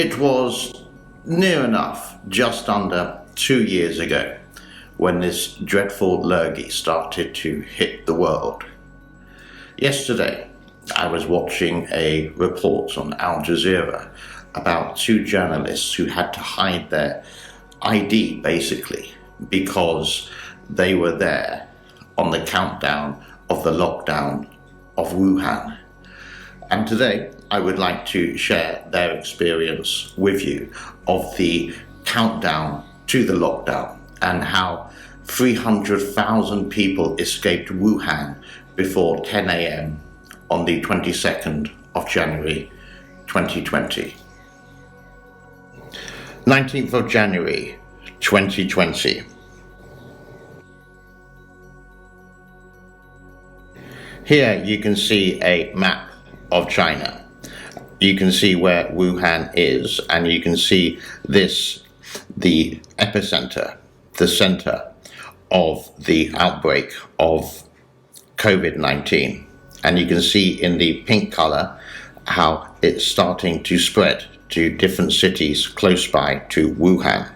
It was near enough just under 2 years ago when this dreadful lurgy started to hit the world. Yesterday, I was watching a report on Al Jazeera about two journalists who had to hide their ID basically because they were there on the countdown of the lockdown of Wuhan. And today I would like to share their experience with you of the countdown to the lockdown and how 300,000 people escaped Wuhan before 10 a.m. on the 22nd of January 2020. 19th of January 2020. Here you can see a map of China. You can see where Wuhan is, and you can see this, the epicenter, the center of the outbreak of COVID-19. And you can see in the pink color how it's starting to spread to different cities close by to Wuhan.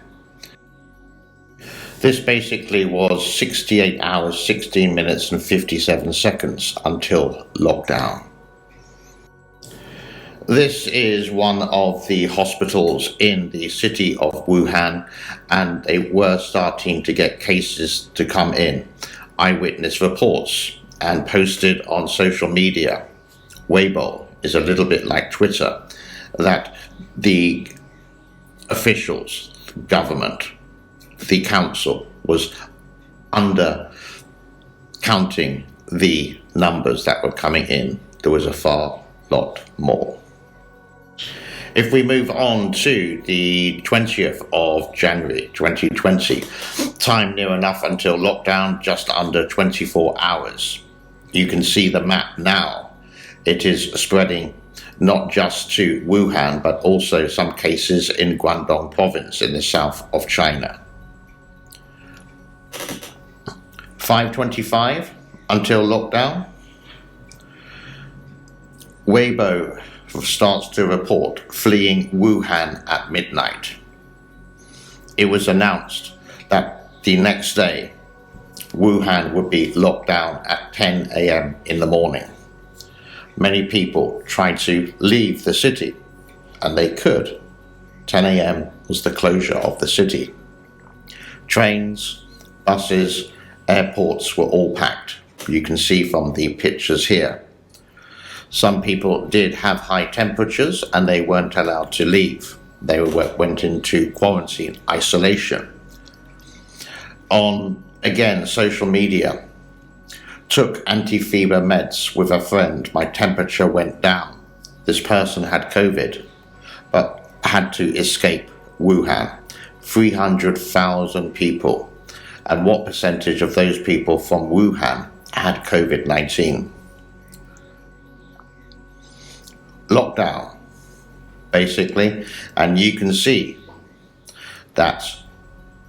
This basically was 68 hours, 16 minutes and 57 seconds until lockdown. This is one of the hospitals in the city of Wuhan, and they were starting to get cases to come in. Eyewitness reports and posted on social media. Weibo is a little bit like Twitter, that the officials, government, the council was under counting the numbers that were coming in. There was a far lot more. If we move on to the 20th of January 2020, time near enough until lockdown, just under 24 hours. You can see the map now. It is spreading not just to Wuhan, but also some cases in Guangdong province in the south of China. 5:25 until lockdown. Weibo starts to report fleeing Wuhan at midnight. It was announced that the next day Wuhan would be locked down at 10 a.m. in the morning. Many people tried to leave the city, and they could. 10 a.m. was the closure of the city. Trains, buses, airports were all packed. You can see from the pictures here. Some people did have high temperatures and they weren't allowed to leave. They went into quarantine, isolation. On, again, social media, took anti-fever meds with a friend. My temperature went down. This person had COVID, but had to escape Wuhan. 300,000 people. And what percentage of those people from Wuhan had COVID-19? Lockdown, basically, and you can see that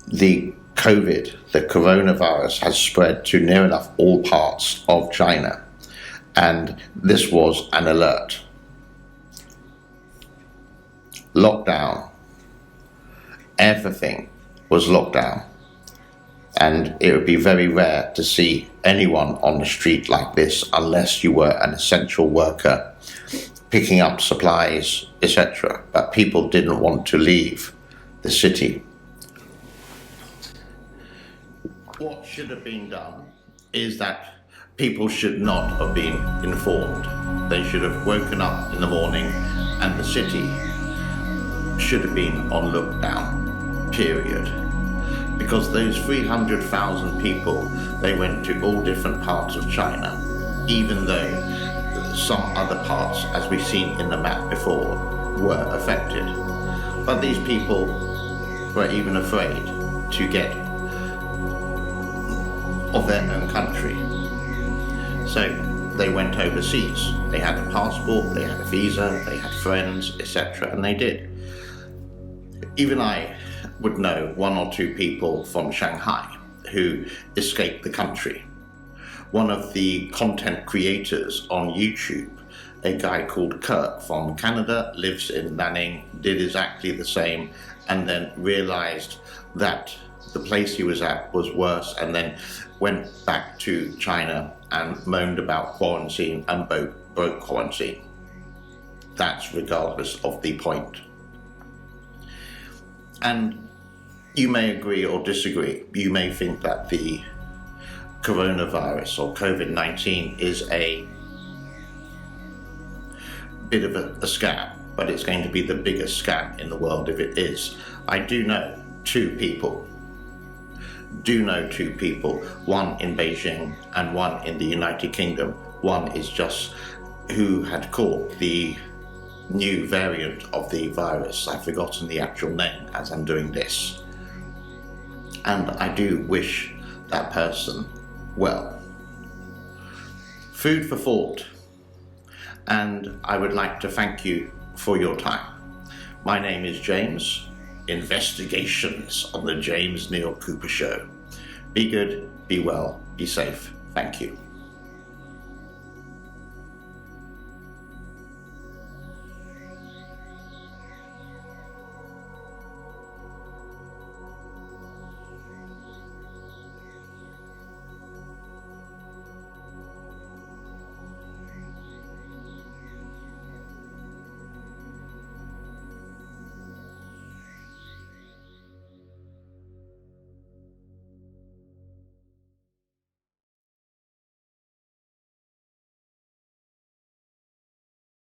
the COVID, the coronavirus, has spread to near enough all parts of China, and this was an alert. Lockdown. Everything was locked down, and it would be very rare to see anyone on the street like this unless you were an essential worker picking up supplies, etc. But people didn't want to leave the city. What should have been done is that people should not have been informed. They should have woken up in the morning and the city should have been on lockdown, period. Because those 300,000 people, they went to all different parts of China, even though some other parts, as we've seen in the map before, were affected. But these people were even afraid to get of their own country. So they went overseas. They had a passport, they had a visa, they had friends, etc. And they did. Even I would know one or two people from Shanghai who escaped the country. one of the content creators on YouTube, a guy called Kirk from Canada, lives in Nanning, did exactly the same, and then realized that the place he was at was worse, and then went back to China and moaned about quarantine and broke quarantine. That's regardless of the point. And you may agree or disagree. You may think that the coronavirus or COVID-19 is a bit of a scam, but it's going to be the biggest scam in the world if it is. I do know two people, one in Beijing and one in the United Kingdom. One is just who had caught the new variant of the virus. I've forgotten the actual name as I'm doing this. And I do wish that person well. Food for thought. And I would like to thank you for your time. My name is James. Investigations on the James Neil Cooper Show. Be good, be well, be safe. Thank you.